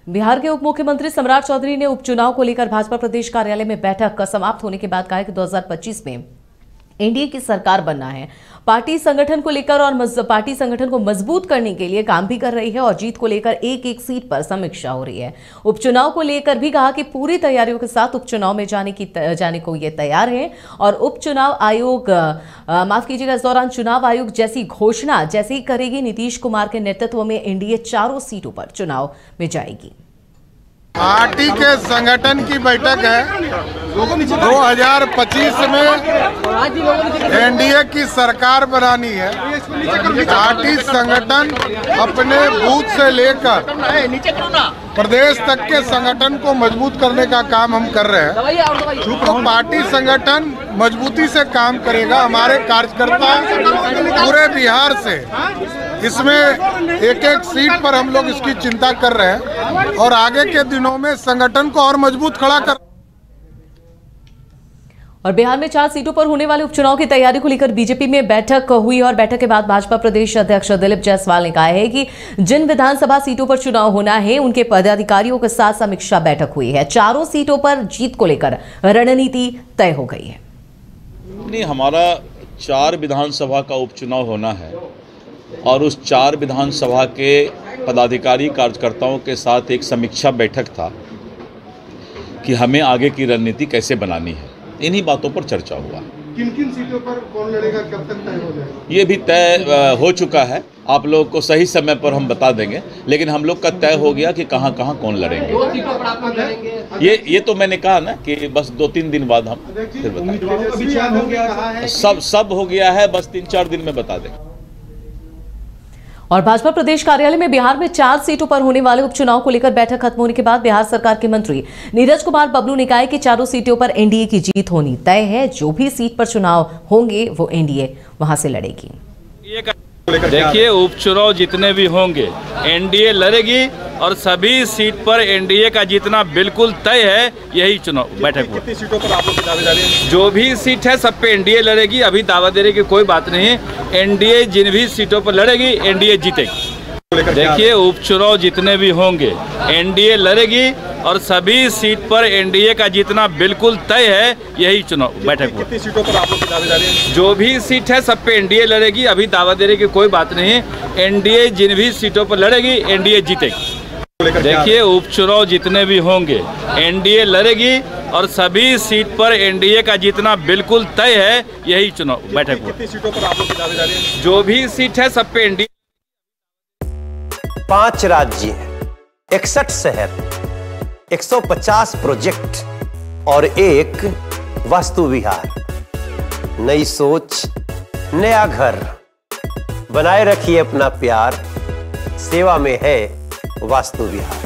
बिहार के उप मुख्यमंत्री सम्राट चौधरी ने उपचुनाव को लेकर भाजपा प्रदेश कार्यालय में बैठक समाप्त होने के बाद कहा कि 2025 में एनडीए की सरकार बनना है। पार्टी संगठन को लेकर और पार्टी संगठन को मजबूत करने के लिए काम भी कर रही है और जीत को लेकर एक एक सीट पर समीक्षा हो रही है। उपचुनाव को लेकर भी कहा कि पूरी तैयारियों के साथ उपचुनाव में जाने को ये तैयार है और उपचुनाव आयोग माफ कीजिएगा, इस दौरान चुनाव आयोग जैसी घोषणा जैसे ही करेगी, नीतीश कुमार के नेतृत्व में एनडीए चारों सीटों पर चुनाव में जाएगी। पार्टी के संगठन की बैठक है। 2025 में एनडीए की सरकार बनानी है। पार्टी संगठन अपने बूथ से लेकर प्रदेश तक के संगठन को मजबूत करने का काम हम कर रहे हैं। तो पार्टी संगठन मजबूती से काम करेगा। हमारे कार्यकर्ता पूरे बिहार से इसमें एक एक सीट पर हम लोग इसकी चिंता कर रहे हैं और आगे के दिनों में संगठन को और मजबूत खड़ा कर। और बिहार में 4 सीटों पर होने वाले उपचुनाव की तैयारी को लेकर बीजेपी में बैठक हुई और बैठक के बाद भाजपा प्रदेश अध्यक्ष दिलीप जायसवाल ने कहा है कि जिन विधानसभा सीटों पर चुनाव होना है उनके पदाधिकारियों के साथ समीक्षा बैठक हुई है। चारों सीटों पर जीत को लेकर रणनीति तय हो गई है। नहीं, हमारा 4 विधानसभा का उपचुनाव होना है और उस 4 विधानसभा के पदाधिकारी कार्यकर्ताओं के साथ एक समीक्षा बैठक था कि हमें आगे की रणनीति कैसे बनानी है। इन्हीं बातों पर चर्चा हुआ। किन-किन सीटों पर कौन लड़ेगा, कब तक तय हो जाएगा? ये भी तय हो चुका है। आप लोगों को सही समय पर हम बता देंगे, लेकिन हम लोग का तय हो गया कि कहाँ कौन लड़ेंगे। 2 सीटों पर आप लड़ेंगे? ये तो मैंने कहा ना कि बस 2-3 दिन बाद हम फिर बताएंगे। सब हो गया है, बस 3-4 दिन में बता देंगे। और भाजपा प्रदेश कार्यालय में बिहार में 4 सीटों पर होने वाले उपचुनाव को लेकर बैठक खत्म होने के बाद बिहार सरकार के मंत्री नीरज कुमार बबलू ने कहा कि चारों सीटों पर एनडीए की जीत होनी तय है। जो भी सीट पर चुनाव होंगे वो एनडीए वहां से लड़ेगी। देखिए, उपचुनाव जितने भी होंगे एनडीए लड़ेगी और सभी सीट पर एनडीए का जीतना बिल्कुल तय है। यही चुनाव बैठक हुई। कितनी सीटों पर आप लोग दावेदारी हैं? जो भी सीट है सब पे एनडीए लड़ेगी। अभी दावा देने की कोई बात नहीं है। एनडीए जिन भी सीटों पर लड़ेगी एनडीए जीतेगी। देखिए, उपचुनाव जितने भी होंगे एनडीए लड़ेगी और सभी सीट पर एनडीए का जीतना बिल्कुल तय है। यही चुनाव बैठक हुई। कितनी सीटों पर आप लोग दावेदारी हैं? जो भी सीट है सब पे एनडीए लड़ेगी। अभी दावा देने की कोई बात नहीं है। एनडीए जिन भी सीटों पर लड़ेगी एनडीए जीतेगी। देखिए, उपचुनाव जितने भी होंगे एनडीए लड़ेगी और सभी सीट पर एनडीए का जीतना बिल्कुल तय है। यही चुनाव बैठक हुई। कितनी सीटों पर आप लोग दावेदारी हैं? जो भी सीट है सब पे एनडीए। 5 राज्य, 61 शहर, 150 प्रोजेक्ट और एक वास्तु विहार। नई सोच, नया घर। बनाए रखिए अपना प्यार, सेवा में है वास्तु विहार।